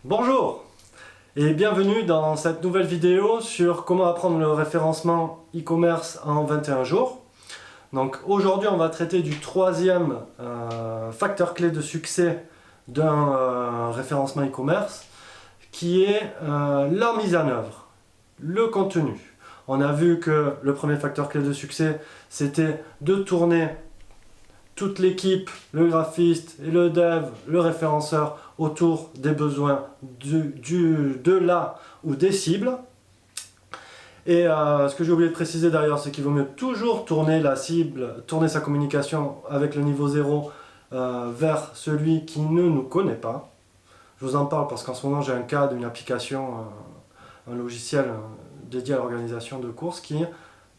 Bonjour et bienvenue dans cette nouvelle vidéo sur comment apprendre le référencement e-commerce en 21 jours. Donc aujourd'hui on va traiter du troisième facteur clé de succès d'un référencement e-commerce qui est la mise en œuvre, le contenu. On a vu que le premier facteur clé de succès c'était de tourner toute l'équipe, le graphiste et le dev, le référenceur autour des besoins de là ou des cibles. Et ce que j'ai oublié de préciser d'ailleurs, c'est qu'il vaut mieux toujours tourner la cible, tourner sa communication avec le niveau 0 vers celui qui ne nous connaît pas. Je vous en parle parce qu'en ce moment j'ai un cas d'une application, un logiciel dédié à l'organisation de courses qui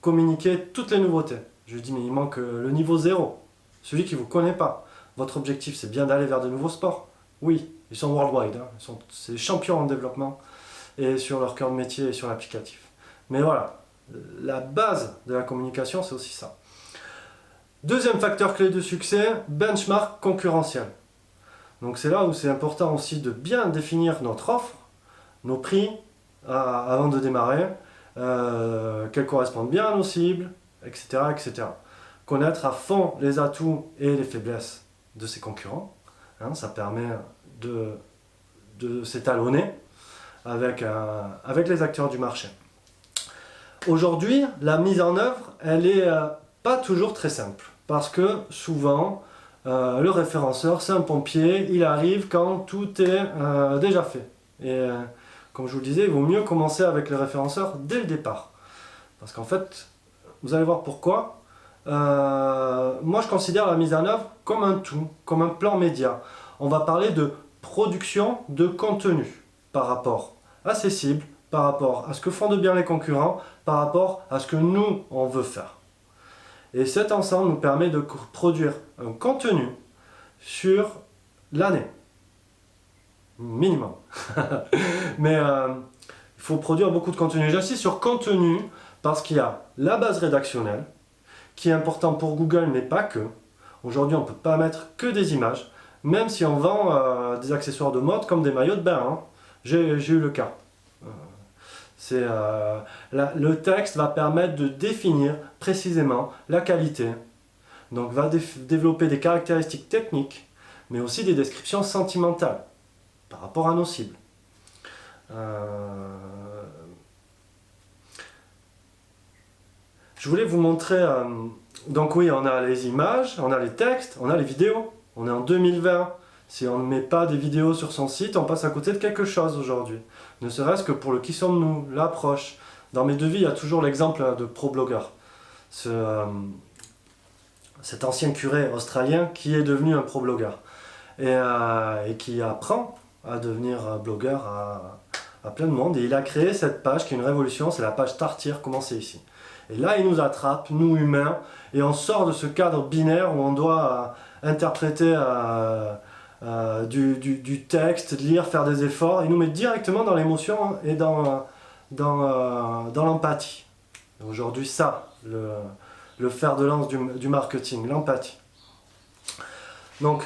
communiquait toutes les nouveautés. Je lui dis mais il manque le niveau 0. Celui qui ne vous connaît pas. Votre objectif, c'est bien d'aller vers de nouveaux sports. Oui, ils sont worldwide, hein. C'est champions en développement et sur leur cœur de métier et sur l'applicatif. Mais voilà, la base de la communication, c'est aussi ça. Deuxième facteur clé de succès, benchmark concurrentiel. Donc c'est là où c'est important aussi de bien définir notre offre, nos prix avant de démarrer, qu'elles correspondent bien à nos cibles, etc., etc. Connaître à fond les atouts et les faiblesses de ses concurrents. Ça permet de s'étalonner avec les acteurs du marché. Aujourd'hui, la mise en œuvre, elle n'est pas toujours très simple. Parce que souvent, le référenceur, c'est un pompier, il arrive quand tout est déjà fait. Et comme je vous le disais, il vaut mieux commencer avec le référenceur dès le départ. Parce qu'en fait, vous allez voir pourquoi. Moi je considère la mise en œuvre comme un tout, comme un plan média. On va parler de production de contenu par rapport à ses cibles, par rapport à ce que font de bien les concurrents, par rapport à ce que nous on veut faire. Et cet ensemble nous permet de produire un contenu sur l'année. Minimum. Mais il faut produire beaucoup de contenu. J'insiste sur contenu parce qu'il y a la base rédactionnelle, qui est important pour Google, mais pas que. Aujourd'hui, on ne peut pas mettre que des images, même si on vend des accessoires de mode comme des maillots de bain. Hein. J'ai eu le cas. Le texte va permettre de définir précisément la qualité. Donc, va développer des caractéristiques techniques, mais aussi des descriptions sentimentales par rapport à nos cibles. Je voulais vous montrer, donc oui, on a les images, on a les textes, on a les vidéos. On est en 2020. Si on ne met pas des vidéos sur son site, on passe à côté de quelque chose aujourd'hui. Ne serait-ce que pour le qui sommes-nous, l'approche. Dans mes devis, il y a toujours l'exemple de ProBlogger. Cet ancien curé australien qui est devenu un ProBlogger. Et qui apprend à devenir blogueur à plein de monde. Et il a créé cette page qui est une révolution, c'est la page Tartir, commencez ici. Et là, il nous attrape, nous humains, et on sort de ce cadre binaire où on doit interpréter du texte, lire, faire des efforts. Il nous met directement dans l'émotion et dans l'empathie. Aujourd'hui, ça, le fer de lance du marketing, l'empathie. Donc,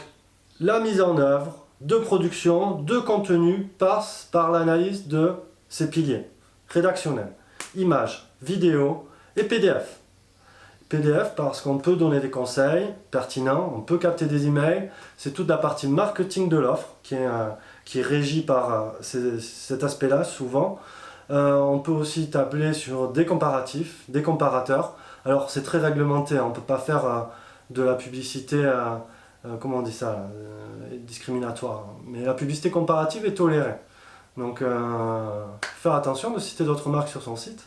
la mise en œuvre de production, de contenu, passe par l'analyse de ces piliers. Rédactionnel, images, vidéo, et PDF. PDF parce qu'on peut donner des conseils pertinents, on peut capter des emails, c'est toute la partie marketing de l'offre qui est régie par cet aspect-là souvent. On peut aussi tabler sur des comparatifs, des comparateurs. Alors c'est très réglementé, on ne peut pas faire de la publicité, comment on dit ça, discriminatoire. Mais la publicité comparative est tolérée. Donc faire attention de citer d'autres marques sur son site.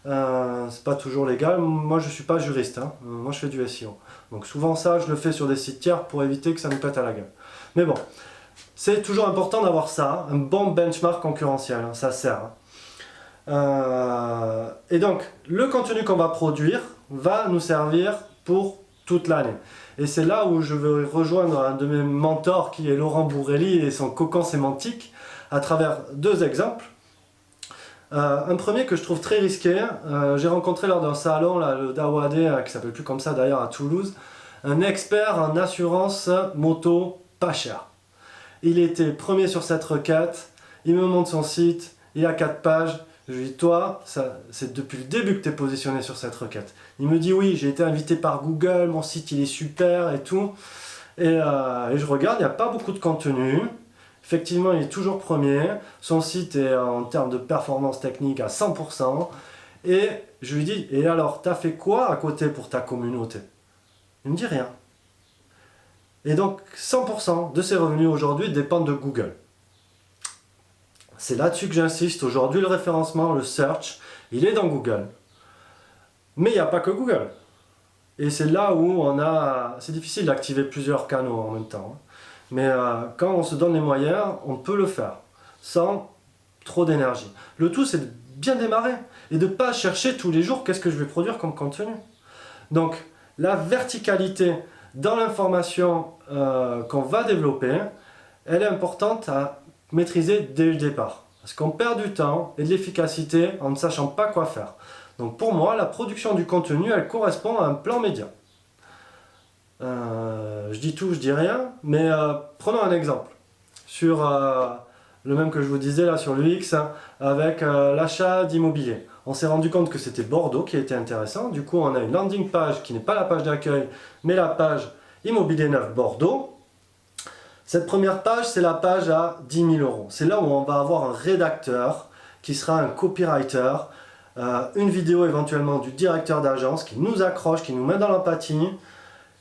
C'est pas toujours légal. Moi je suis pas juriste, hein. Moi je fais du SEO. Donc souvent ça je le fais sur des sites tiers pour éviter que ça nous pète à la gueule. Mais bon, c'est toujours important d'avoir ça, un bon benchmark concurrentiel, hein, ça sert. Et donc le contenu qu'on va produire va nous servir pour toute l'année. Et c'est là où je veux rejoindre un de mes mentors qui est Laurent Bourrelli et son cocon sémantique à travers deux exemples. Un premier que je trouve très risqué, j'ai rencontré lors d'un salon, là, le Dawade, qui s'appelle plus comme ça d'ailleurs à Toulouse, un expert en assurance moto pas cher. Il était premier sur cette requête, il me montre son site, il a 4 pages. Je lui dis, toi, c'est depuis le début que tu es positionné sur cette requête. Il me dit, oui, j'ai été invité par Google, mon site il est super et tout. Et je regarde, il n'y a pas beaucoup de contenu. Effectivement, il est toujours premier. Son site est en termes de performance technique à 100%. Et je lui dis, et alors, tu as fait quoi à côté pour ta communauté? Il me dit rien. Et donc, 100% de ses revenus aujourd'hui dépendent de Google. C'est là-dessus que j'insiste. Aujourd'hui, le référencement, le search, il est dans Google. Mais il n'y a pas que Google. Et c'est là où c'est difficile d'activer plusieurs canaux en même temps. Mais quand on se donne les moyens, on peut le faire, sans trop d'énergie. Le tout, c'est de bien démarrer, et de ne pas chercher tous les jours qu'est-ce que je vais produire comme contenu. Donc, la verticalité dans l'information qu'on va développer, elle est importante à maîtriser dès le départ. Parce qu'on perd du temps et de l'efficacité en ne sachant pas quoi faire. Donc pour moi, la production du contenu, elle correspond à un plan média. Je dis tout, je dis rien, mais prenons un exemple. Sur le même que je vous disais là sur l'UX, avec l'achat d'immobilier. On s'est rendu compte que c'était Bordeaux qui était intéressant. Du coup, on a une landing page qui n'est pas la page d'accueil, mais la page Immobilier Neuf Bordeaux. Cette première page, c'est la page à 10 000 €. C'est là où on va avoir un rédacteur qui sera un copywriter, une vidéo éventuellement du directeur d'agence qui nous accroche, qui nous met dans l'empathie,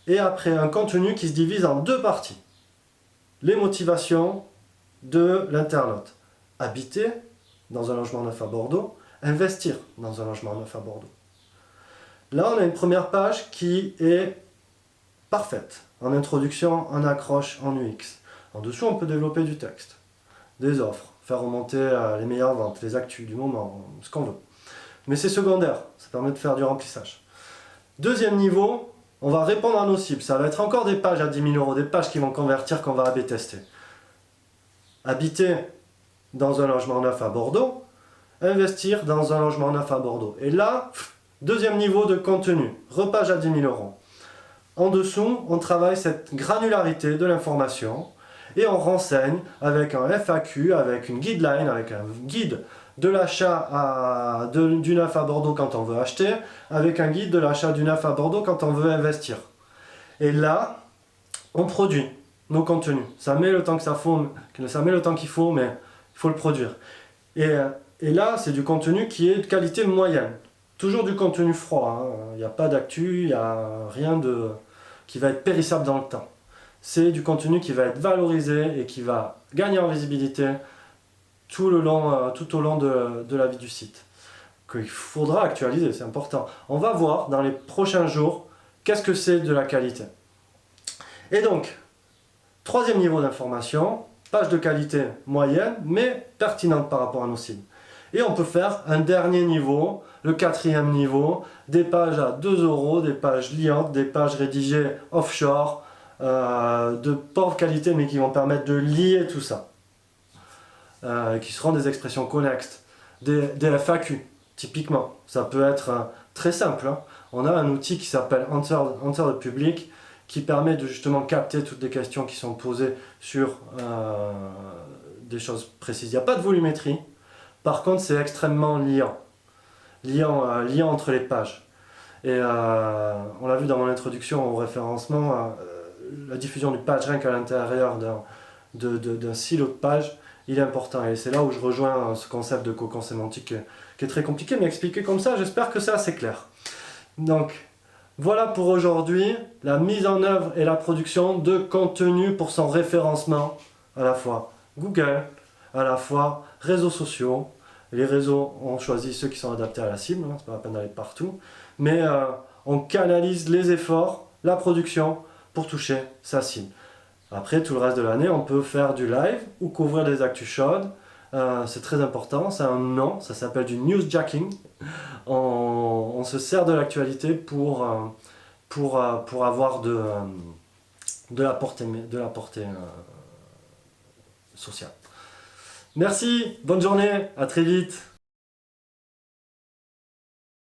et après un contenu qui se divise en 2 parties. Les motivations de l'internaute. Habiter dans un logement neuf à Bordeaux, investir dans un logement neuf à Bordeaux. Là, on a une première page qui est parfaite, en introduction, en accroche, en UX. En dessous, on peut développer du texte, des offres, faire remonter les meilleures ventes, les actus du moment, ce qu'on veut. Mais c'est secondaire, ça permet de faire du remplissage. Deuxième niveau, on va répondre à nos cibles. Ça va être encore des pages à 10 000 €, des pages qui vont convertir, qu'on va A/B tester. Habiter dans un logement neuf à Bordeaux, investir dans un logement neuf à Bordeaux. Et là, deuxième niveau de contenu, repage à 10 000 €. En dessous, on travaille cette granularité de l'information et on renseigne avec un FAQ, avec une guideline, avec un guide de l'achat du neuf à Bordeaux quand on veut acheter, avec un guide de l'achat du neuf à Bordeaux quand on veut investir. Et là, on produit nos contenus. Ça met le temps qu'il faut, mais il faut le produire. Et là, c'est du contenu qui est de qualité moyenne. Toujours du contenu froid, hein. Il n'y a pas d'actu, il n'y a rien qui va être périssable dans le temps. C'est du contenu qui va être valorisé et qui va gagner en visibilité tout au long de la vie du site. Qu'il faudra actualiser, c'est important. On va voir dans les prochains jours qu'est-ce que c'est de la qualité. Et donc, troisième niveau d'information, page de qualité moyenne, mais pertinente par rapport à nos cibles. Et on peut faire un dernier niveau, le quatrième niveau, des pages à 2 €, des pages liantes, des pages rédigées offshore, de pauvre qualité mais qui vont permettre de lier tout ça. Qui seront des expressions connexes, des FAQ, typiquement. Ça peut être très simple, hein. On a un outil qui s'appelle Answer the Public, qui permet de justement capter toutes les questions qui sont posées sur des choses précises. Il n'y a pas de volumétrie, par contre c'est extrêmement liant entre les pages. Et on l'a vu dans mon introduction au référencement, la diffusion du PageRank à l'intérieur d'un silo de pages, il est important. Et c'est là où je rejoins ce concept de cocon sémantique qui est très compliqué, mais expliqué comme ça, j'espère que c'est assez clair. Donc, voilà pour aujourd'hui la mise en œuvre et la production de contenu pour son référencement, à la fois Google, à la fois réseaux sociaux. Les réseaux, on choisit ceux qui sont adaptés à la cible, hein, c'est pas la peine d'aller partout, mais on canalise les efforts, la production pour toucher sa cible. Après, tout le reste de l'année, on peut faire du live ou couvrir des actus chaudes. C'est très important, c'est un nom, ça s'appelle du newsjacking. On se sert de l'actualité pour avoir de la portée sociale. Merci, bonne journée, à très vite.